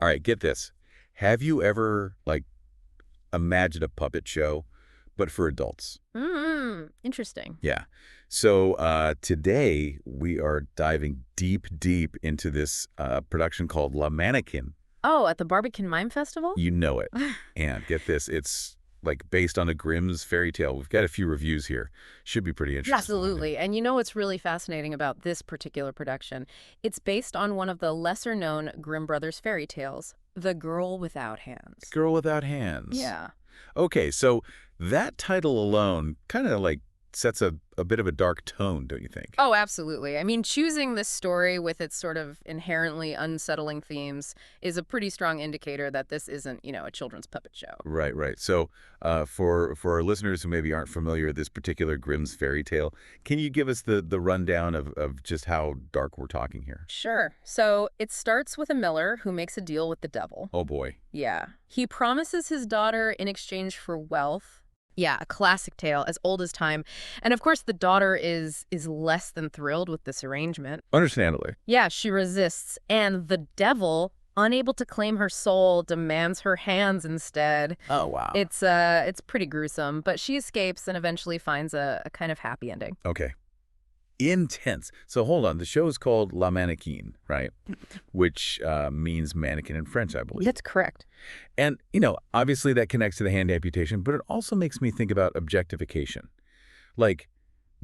All right, get this. Have you ever, like, imagined a puppet show, but for adults? Interesting. Yeah. So today we are diving deep, deep into this production called La Manékine. Oh, at the Barbican Mime Festival? You know it. And get this, it's like based on a Grimm's fairy tale. We've got a few reviews here. Should be pretty interesting. Absolutely. And you know what's really fascinating about this particular production? It's based on one of the lesser-known Grimm brothers fairy tales, The Girl Without Hands. Girl Without Hands. Yeah. Okay, so that title alone kind of like sets a bit of a dark tone, don't you think? Oh, absolutely. I mean, choosing this story with its sort of inherently unsettling themes is a pretty strong indicator that this isn't, a children's puppet show. Right, right. So for our listeners who maybe aren't familiar with this particular Grimm's fairy tale, can you give us the rundown of just how dark we're talking here? Sure. So it starts with a miller who makes a deal with the devil. Oh, boy. Yeah. He promises his daughter in exchange for wealth. Yeah, a classic tale, as old as time. And of course, the daughter is less than thrilled with this arrangement. Understandably. Yeah, she resists. And the devil, unable to claim her soul, demands her hands instead. Oh, wow. It's pretty gruesome, but she escapes and eventually finds a kind of happy ending. Okay. Intense. So hold on. The show is called La Manékine, right? Which means mannequin in French, I believe. That's correct. And, obviously that connects to the hand amputation, but it also makes me think about objectification. Like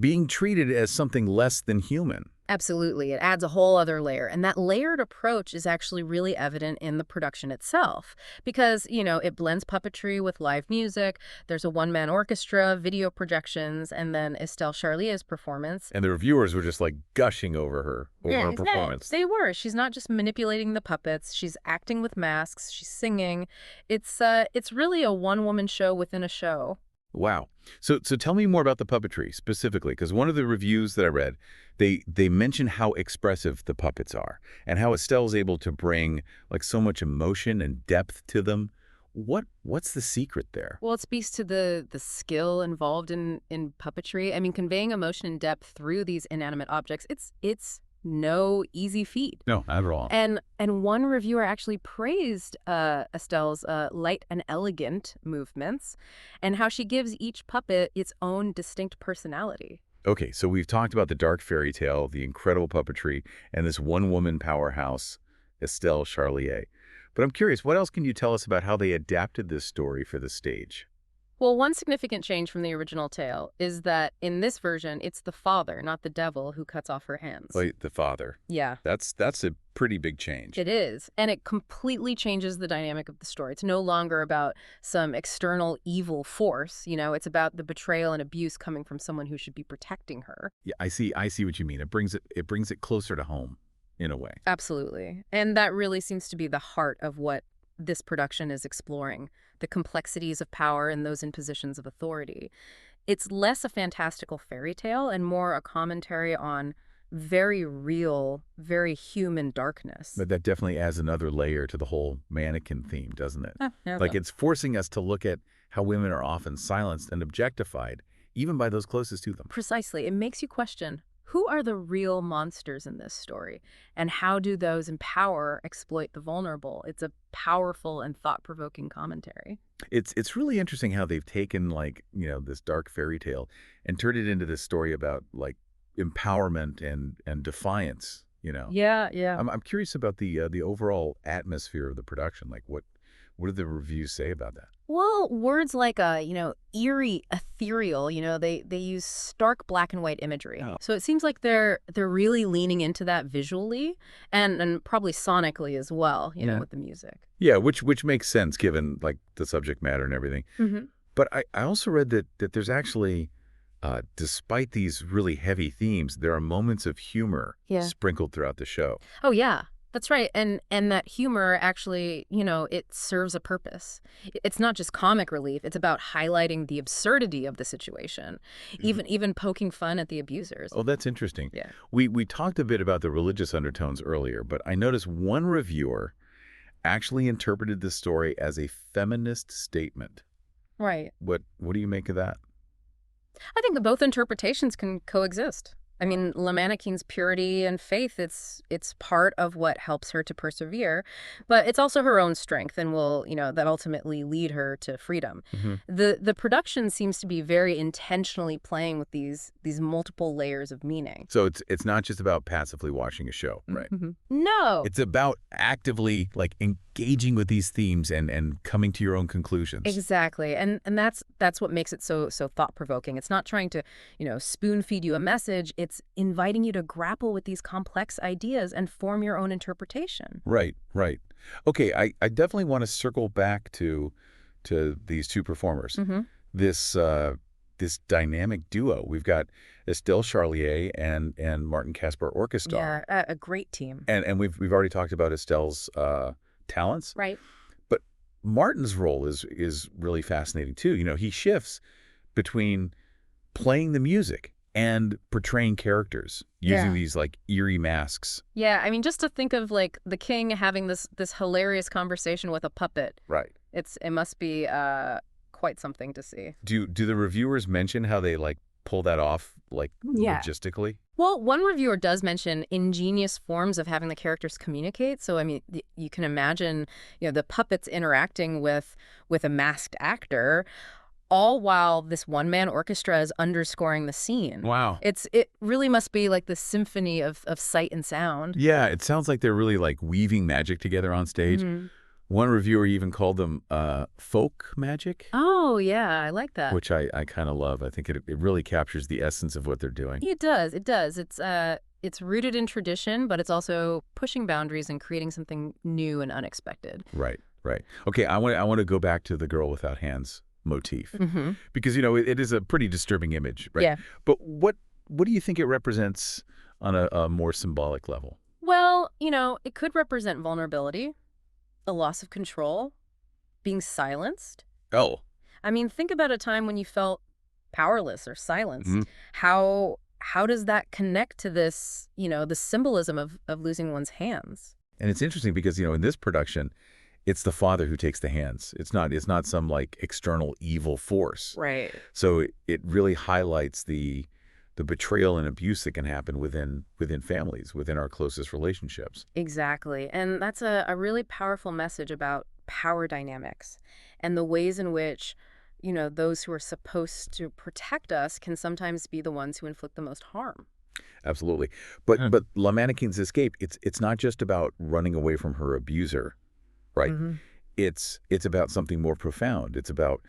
being treated as something less than human. Absolutely. It adds a whole other layer. And that layered approach is actually really evident in the production itself because, it blends puppetry with live music. There's a one-man orchestra, video projections, and then Estelle Charlier's performance. And the reviewers were just like gushing over her performance. They were. She's not just manipulating the puppets. She's acting with masks. She's singing. It's really a one-woman show within a show. Wow. So tell me more about the puppetry specifically, because one of the reviews that I read, they mention how expressive the puppets are and how Estelle's able to bring like so much emotion and depth to them. What's the secret there? Well, it speaks to the skill involved in puppetry. I mean, conveying emotion and depth through these inanimate objects, it's no easy feat. No, not at all. And one reviewer actually praised Estelle's light and elegant movements and how she gives each puppet its own distinct personality. Okay, so we've talked about the dark fairy tale, the incredible puppetry, and this one-woman powerhouse, Estelle Charlier. But I'm curious, what else can you tell us about how they adapted this story for the stage? Well, one significant change from the original tale is that in this version, it's the father, not the devil, who cuts off her hands. Wait, the father. Yeah. That's a pretty big change. It is. And it completely changes the dynamic of the story. It's no longer about some external evil force. It's about the betrayal and abuse coming from someone who should be protecting her. Yeah, I see what you mean. It brings it closer to home in a way. Absolutely. And that really seems to be the heart of what this production is exploring, the complexities of power and those in positions of authority. It's less a fantastical fairy tale and more a commentary on very real, very human darkness. But that definitely adds another layer to the whole mannequin theme, doesn't it? Yeah, Like it's forcing us to look at how women are often silenced and objectified, even by those closest to them. Precisely. It makes you question, who are the real monsters in this story? And how do those in power exploit the vulnerable? It's a powerful and thought-provoking commentary. It's really interesting how they've taken this dark fairy tale and turned it into this story about like empowerment and defiance, Yeah. I'm curious about the overall atmosphere of the production. Like what do the reviews say about that? Well, words like, eerie, ethereal, they use stark black and white imagery. Oh. So it seems like they're really leaning into that visually and probably sonically as well, Yeah. with the music. Yeah, which makes sense given like the subject matter and everything. Mm-hmm. But I also read that there's actually, despite these really heavy themes, there are moments of humor sprinkled throughout the show. Oh, yeah. That's right. And that humor actually, it serves a purpose. It's not just comic relief. It's about highlighting the absurdity of the situation, even poking fun at the abusers. Oh, that's interesting. Yeah. We talked a bit about the religious undertones earlier, but I noticed one reviewer actually interpreted this story as a feminist statement. Right. What do you make of that? I think that both interpretations can coexist. I mean, Manékine's purity and faith, it's part of what helps her to persevere, but it's also her own strength and will, that ultimately lead her to freedom. Hmm. The production seems to be very intentionally playing with these multiple layers of meaning. So it's not just about passively watching a show, right? No. It's about actively like engaging with these themes and coming to your own conclusions. Exactly. And that's what makes it so thought-provoking. It's not trying to, spoon feed you a message. It's inviting you to grapple with these complex ideas and form your own interpretation. Right, right. Okay, I definitely want to circle back to these two performers. This this dynamic duo. We've got Estelle Charlier and Martin Casper Orchestra. Yeah, a great team. And we've already talked about Estelle's talents. Right. But Martin's role is really fascinating too. He shifts between playing the music and portraying characters using these like eerie masks. Yeah, I mean, just to think of like the king having this hilarious conversation with a puppet. Right. It must be quite something to see. Do the reviewers mention how they like pull that off like logistically? Well, one reviewer does mention ingenious forms of having the characters communicate. So, I mean, you can imagine, the puppets interacting with a masked actor, all while this one-man orchestra is underscoring the scene. Wow. It really must be like the symphony of sight and sound. Yeah, it sounds like they're really like weaving magic together on stage. One reviewer even called them folk magic. Oh, yeah, I like that. Which I kind of love. I think it really captures the essence of what they're doing. It does. It does. It's rooted in tradition, but it's also pushing boundaries and creating something new and unexpected. Right, right. Okay, I want to go back to the girl without hands motif because it is a pretty disturbing image, right? Yeah. But what do you think it represents on a more symbolic level? Well, it could represent vulnerability, a loss of control, being silenced. Oh. I mean, think about a time when you felt powerless or silenced. How does that connect to this, the symbolism of losing one's hands? And it's interesting because, in this production, it's the father who takes the hands. It's not some like external evil force. Right. So it really highlights the betrayal and abuse that can happen within families, within our closest relationships. Exactly. And that's a really powerful message about power dynamics and the ways in which, those who are supposed to protect us can sometimes be the ones who inflict the most harm. Absolutely. But La Manekine's escape, it's not just about running away from her abuser, right? It's about something more profound. It's about,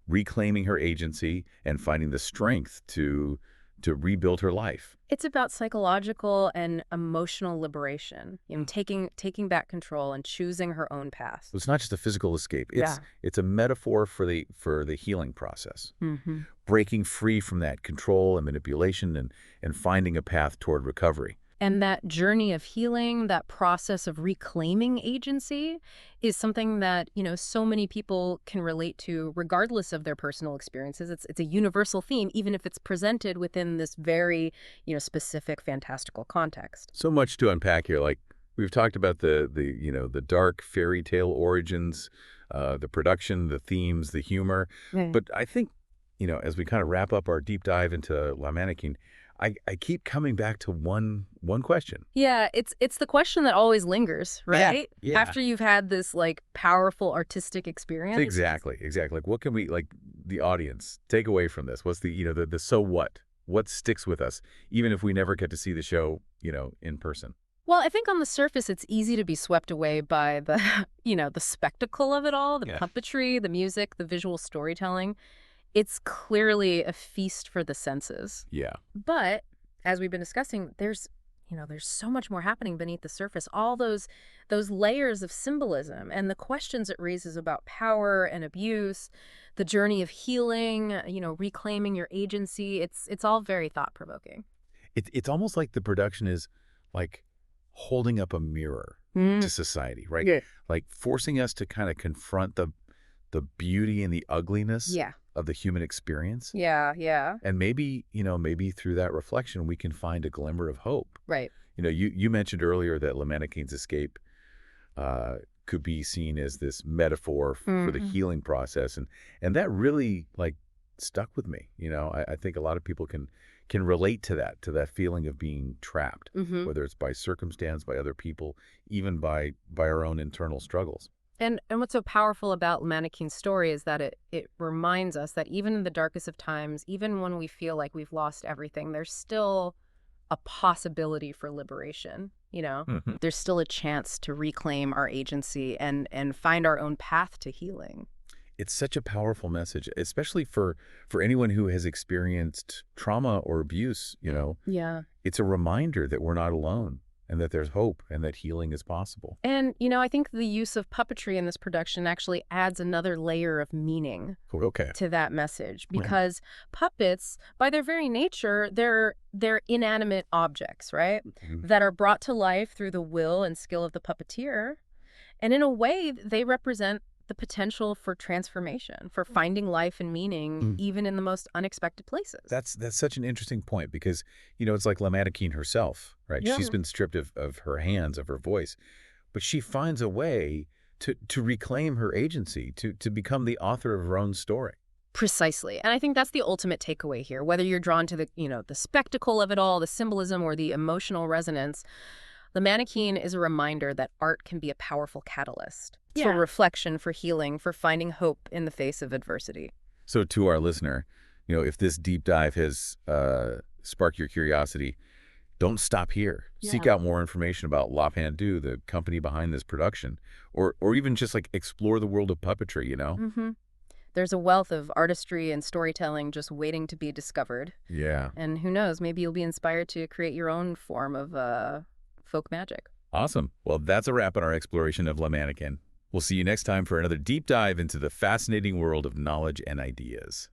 reclaiming her agency and finding the strength to rebuild her life. It's about psychological and emotional liberation, taking back control and choosing her own path. It's not just a physical escape. It's a metaphor for the healing process. Breaking free from that control and manipulation and finding a path toward recovery. And that journey of healing, that process of reclaiming agency is something that, so many people can relate to regardless of their personal experiences. It's a universal theme, even if it's presented within this very, specific fantastical context. So much to unpack here. Like we've talked about the dark fairy tale origins, the production, the themes, the humor. But I think, as we kind of wrap up our deep dive into La Manékine, I keep coming back to one question. Yeah, it's the question that always lingers, right? Yeah. After you've had this like powerful artistic experience. Exactly. Like what can we, like the audience, take away from this? What's the so what? What sticks with us, even if we never get to see the show, in person? Well, I think on the surface, it's easy to be swept away by the, the spectacle of it all, the puppetry, the music, the visual storytelling. It's clearly a feast for the senses. Yeah. But as we've been discussing, there's so much more happening beneath the surface. All those layers of symbolism and the questions it raises about power and abuse, the journey of healing, reclaiming your agency. It's all very thought-provoking. It's almost like the production is like holding up a mirror to society, right? Yeah. Like forcing us to kind of confront the beauty and the ugliness of the human experience. Yeah. And maybe through that reflection, we can find a glimmer of hope. Right. You mentioned earlier that La Manékine's escape could be seen as this metaphor for the healing process. And that really like stuck with me. I think a lot of people can can relate to that feeling of being trapped, Hmm. whether it's by circumstance, by other people, even by our own internal struggles. And what's so powerful about Manekine's story is that it reminds us that even in the darkest of times, even when we feel like we've lost everything, there's still a possibility for liberation, you know? Mhm. There's still a chance to reclaim our agency and find our own path to healing. It's such a powerful message, especially for anyone who has experienced trauma or abuse, you know. Yeah. It's a reminder that we're not alone and that there's hope and that healing is possible. And, I think the use of puppetry in this production actually adds another layer of meaning Cool. Okay. to that message Right. because puppets, by their very nature, they're inanimate objects, right? Mhm. That are brought to life through the will and skill of the puppeteer. And in a way, they represent the potential for transformation, for finding life and meaning Mm. even in the most unexpected places. That's such an interesting point because, it's like Manékine herself, right? Yeah. She's been stripped of her hands, of her voice, but she finds a way to reclaim her agency, to become the author of her own story. Precisely. And I think that's the ultimate takeaway here. Whether you're drawn to the spectacle of it all, the symbolism or the emotional resonance, the mannequin is a reminder that art can be a powerful catalyst for Yeah. reflection, for healing, for finding hope in the face of adversity. So to our listener, if this deep dive has sparked your curiosity, don't stop here. Seek Yeah. out more information about La Pendue, the company behind this production, or even just like explore the world of puppetry. Hmm. There's a wealth of artistry and storytelling just waiting to be discovered. Yeah. And who knows, maybe you'll be inspired to create your own form of folk magic. Awesome. Well, that's a wrap on our exploration of La Mannequin. We'll see you next time for another deep dive into the fascinating world of knowledge and ideas.